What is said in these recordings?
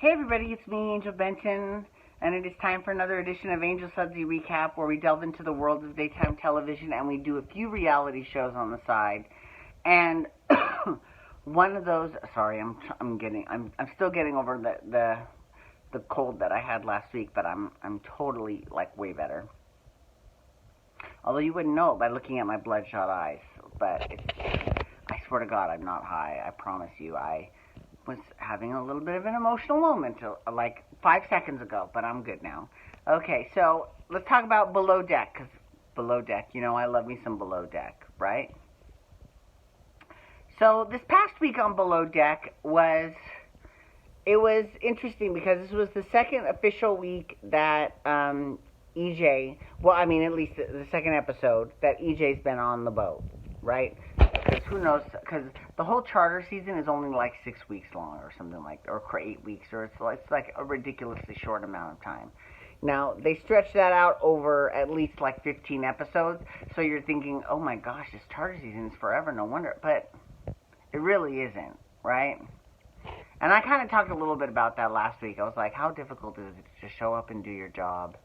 Hey everybody, it's me, Angel Benton, and it is time for another edition of Angel Sudsy Recap, where we delve into the world of daytime television and we do a few reality shows on the side. And one of those, sorry, I'm still getting over the cold that I had last week, but I'm totally like way better. Although you wouldn't know it by looking at my bloodshot eyes, but I swear to God, I'm not high. I promise you, I was having a little bit of an emotional moment like 5 seconds ago, but I'm good now. Okay, so let's talk about Below Deck, because Below Deck, you know I love me some Below Deck, right? So this past week on Below Deck was interesting because this was the second official week that EJ, well, I mean at least the second episode that EJ's been on the boat, right? Because who knows, because the whole charter season is only like 6 weeks long or something like, or 8 weeks, or it's like a ridiculously short amount of time. Now, they stretch that out over at least like 15 episodes, so you're thinking, oh my gosh, this charter season is forever, no wonder, but it really isn't, right? And I kind of talked a little bit about that last week. I was like, how difficult is it to show up and do your job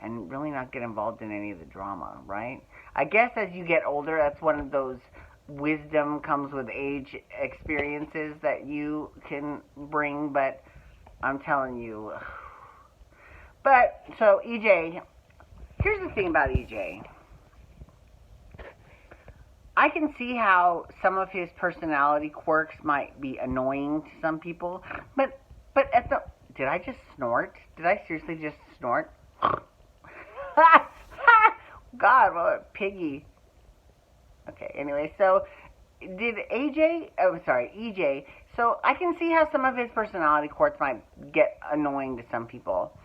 and really not get involved in any of the drama, right? I guess as you get older, that's one of those wisdom comes with age experiences that you can bring, but I'm telling you. But, so EJ, here's the thing about EJ. I can see how some of his personality quirks might be annoying to some people, but did I just snort? Did I seriously just snort? God, what a piggy. Okay, anyway, so did EJ, so I can see how some of his personality quirks might get annoying to some people.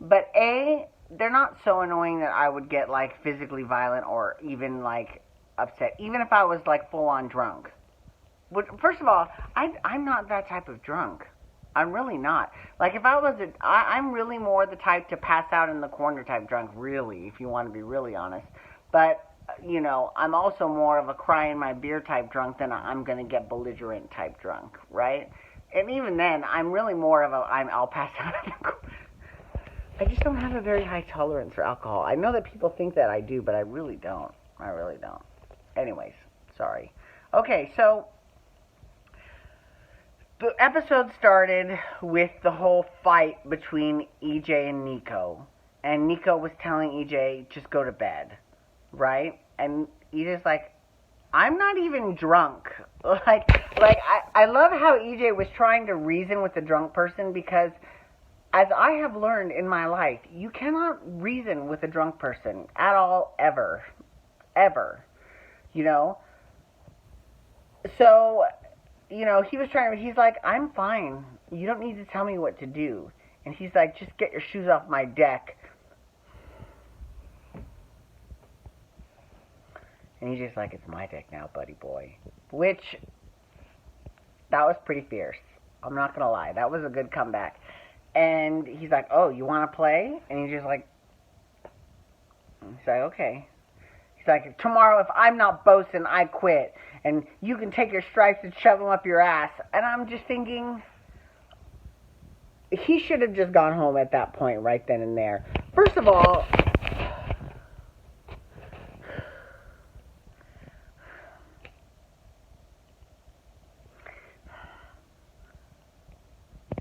But they're not so annoying that I would get like physically violent or even like upset, even if I was like full on drunk. First of all, I'm not that type of drunk. I'm really not. Like if I was I'm really more the type to pass out in the corner type drunk, really, if you want to be really honest. But you know, I'm also more of a cry in my beer type drunk than I'm going to get belligerent type drunk, right? And even then, I'm really more of I'll pass out. I just don't have a very high tolerance for alcohol. I know that people think that I do, but I really don't. Anyways, sorry. Okay, so the episode started with the whole fight between EJ and Nico. And Nico was telling EJ, just go to bed. Right? And EJ's like, I'm not even drunk. I love how EJ was trying to reason with the drunk person, because as I have learned in my life, you cannot reason with a drunk person at all, ever. Ever. You know? So, you know, he's like, I'm fine. You don't need to tell me what to do. And he's like, just get your shoes off my deck. And he's just like, it's my deck now, buddy boy. Which, that was pretty fierce. I'm not going to lie. That was a good comeback. And he's like, oh, you want to play? And he's just like, okay. He's like, tomorrow if I'm not boasting, I quit. And you can take your stripes and shove them up your ass. And I'm just thinking, he should have just gone home at that point right then and there. First of all,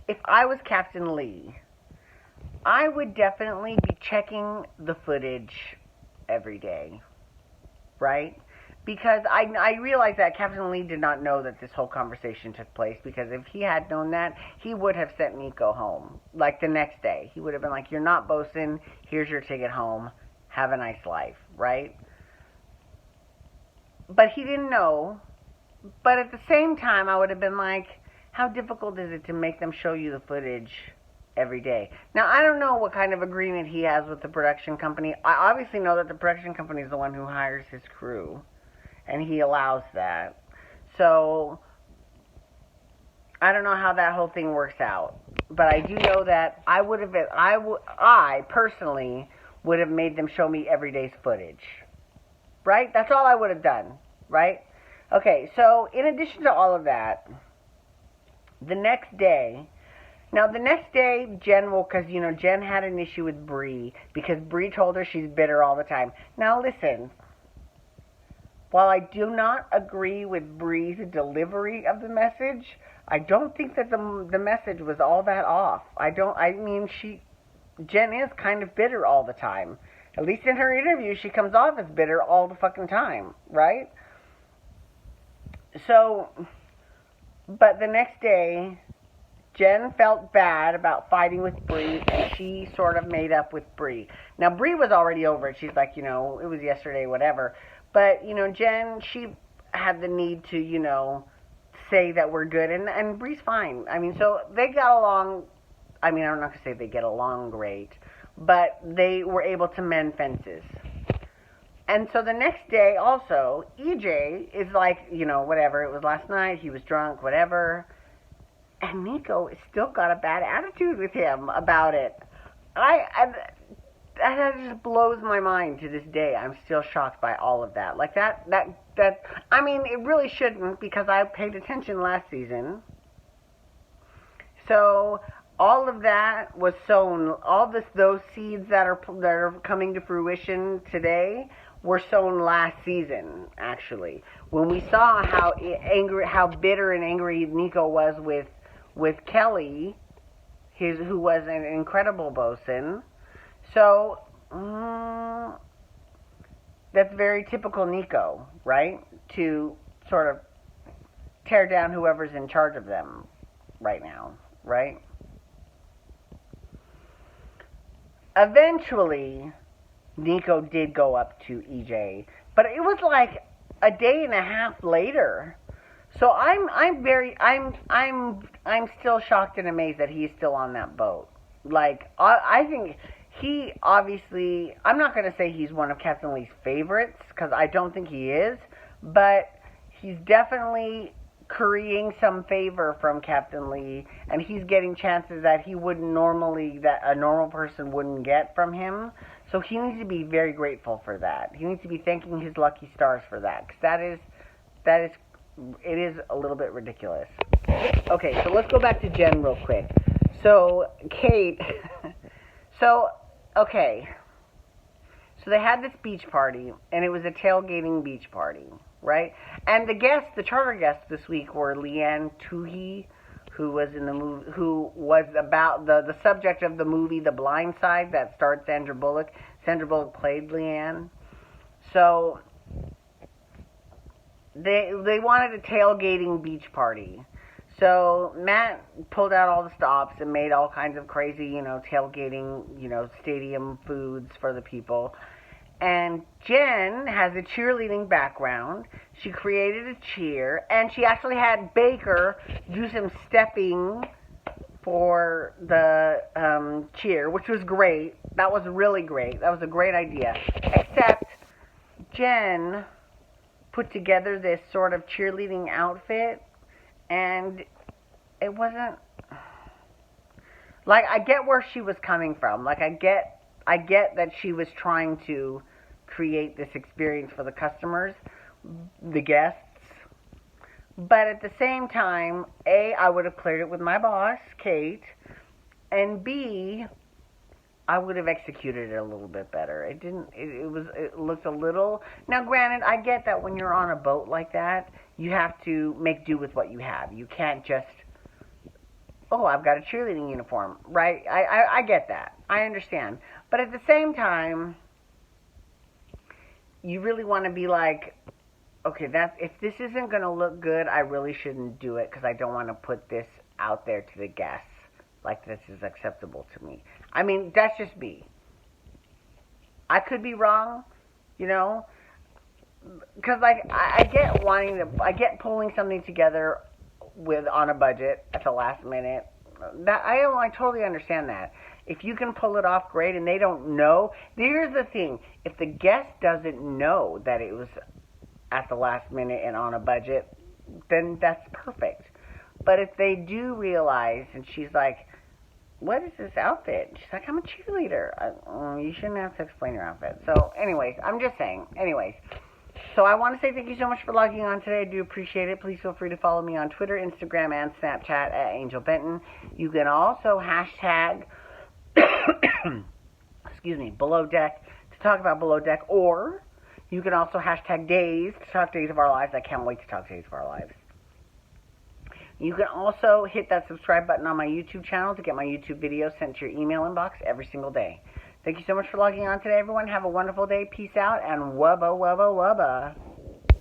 if I was Captain Lee, I would definitely be checking the footage every day, right? Because I realize that Captain Lee did not know that this whole conversation took place, because if he had known that, he would have sent Nico home, like the next day. He would have been like, you're not boasting, here's your ticket home, have a nice life, right? But he didn't know. But at the same time, I would have been like, how difficult is it to make them show you the footage every day? Now, I don't know what kind of agreement he has with the production company. I obviously know that the production company is the one who hires his crew, and he allows that. So, I don't know how that whole thing works out. But I do know that I personally would have made them show me every day's footage. Right? That's all I would have done. Right? Okay, so in addition to all of that, the next day, Now, the next day, Jen will, because, Jen had an issue with Bree, because Bree told her she's bitter all the time. Now, listen, while I do not agree with Bree's delivery of the message, I don't think that the message was all that off. Jen is kind of bitter all the time. At least in her interview, she comes off as bitter all the fucking time, right? So, but the next day, Jen felt bad about fighting with Bree, and she sort of made up with Bree. Now, Bree was already over it. She's like, it was yesterday, whatever. But, Jen, she had the need to, say that we're good, and Bree's fine. I mean, so they got along. I mean, I'm not going to say they get along great, but they were able to mend fences. And so the next day, also, EJ is like, whatever, it was last night, he was drunk, whatever. And Nico has still got a bad attitude with him about it. That just blows my mind to this day. I'm still shocked by all of that. Like that, I mean, it really shouldn't, because I paid attention last season. So all of that was sown. Those seeds that are coming to fruition today were sown last season. Actually, when we saw how bitter and angry Nico was with Kelly, who was an incredible bosun. So that's very typical Nico, right? To sort of tear down whoever's in charge of them right now, right? Eventually, Nico did go up to EJ, but it was like a day and a half later. So I'm still shocked and amazed that he's still on that boat. Like, I think he obviously, I'm not going to say he's one of Captain Lee's favorites, because I don't think he is, but he's definitely currying some favor from Captain Lee, and he's getting chances that that a normal person wouldn't get from him. So he needs to be very grateful for that. He needs to be thanking his lucky stars for that, because it is a little bit ridiculous. Okay, so let's go back to Jen real quick. So, Kate, okay. So they had this beach party, and it was a tailgating beach party, right? And the charter guests this week were Leanne Toohey, who was in the movie, who was about the subject of the movie The Blind Side that starred Sandra Bullock. Sandra Bullock played Leanne. So they wanted a tailgating beach party. So Matt pulled out all the stops and made all kinds of crazy, tailgating, stadium foods for the people. And Jen has a cheerleading background. She created a cheer, and she actually had Baker do some stepping for the cheer, which was great. That was really great. That was a great idea. Except Jen put together this sort of cheerleading outfit, and it wasn't, like, I get where she was coming from. Like, I get that she was trying to create this experience for the customers, the guests. But at the same time, A, I would have cleared it with my boss, Kate, and B, I would have executed it a little bit better. It looked a little, now granted, I get that when you're on a boat like that, you have to make do with what you have. You can't just, I've got a cheerleading uniform, right? I get that. I understand. But at the same time, you really want to be like, okay, if this isn't going to look good, I really shouldn't do it, because I don't want to put this out there to the guests like this is acceptable to me. I mean, that's just me. I could be wrong, because like I get pulling something together on a budget at the last minute. That I totally understand that. If you can pull it off, great, and they don't know. Here's the thing: if the guest doesn't know that it was at the last minute and on a budget, then that's perfect. But if they do realize, and she's like, what is this outfit? She's like, I'm a cheerleader. You shouldn't have to explain your outfit. So anyways, I'm just saying. Anyways, So I want to say thank you so much for logging on today. I do appreciate it. Please feel free to follow me on Twitter, Instagram, and Snapchat at Angel Benton. You can also hashtag, Below Deck to talk about Below Deck, or you can also hashtag Days to talk Days of Our Lives. I can't wait to talk Days of Our Lives. You can also hit that subscribe button on my YouTube channel to get my YouTube videos sent to your email inbox every single day. Thank you so much for logging on today, everyone. Have a wonderful day. Peace out, and wubba, wubba, wubba.